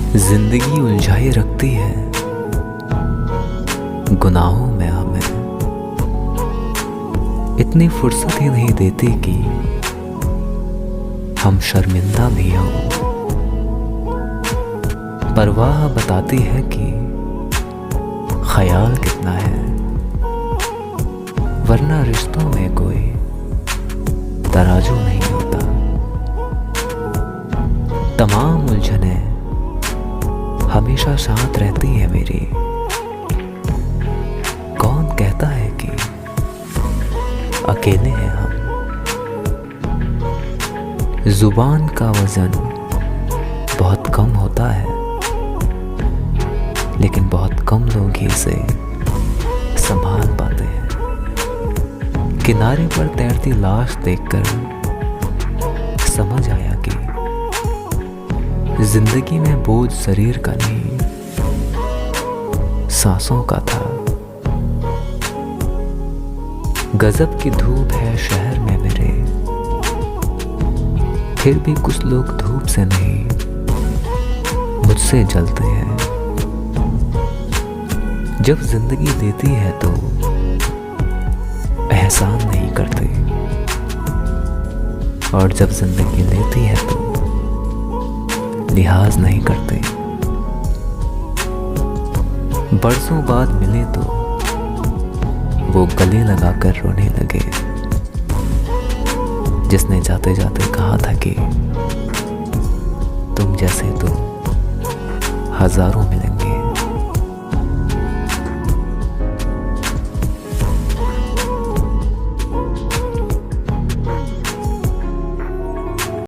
जिंदगी उलझाए रखती है गुनाहों में हमें, इतनी फुर्सत ही नहीं देती कि हम शर्मिंदा भी हों। परवाह बताती है कि ख्याल कितना है, वरना रिश्तों में कोई तराजू नहीं होता। तमाम उलझने हमेशा साथ रहती है मेरी। कौन कहता है कि अकेले हैं हम। जुबान का वजन बहुत कम होता है, लेकिन बहुत कम लोग ही इसे संभाल पाते हैं। किनारे पर तैरती लाश देखकर समझ आया कि जिंदगी में बोझ शरीर का नहीं, सांसों का था। गजब की धूप है शहर में मेरे, फिर भी कुछ लोग धूप से नहीं मुझसे जलते हैं। जब जिंदगी देती है तो एहसान नहीं करते, और जब जिंदगी लेती है तो लिहाज नहीं करते। बरसों बाद मिले तो वो गले लगाकर रोने लगे, जिसने जाते जाते कहा था कि तुम जैसे तो हजारों मिले।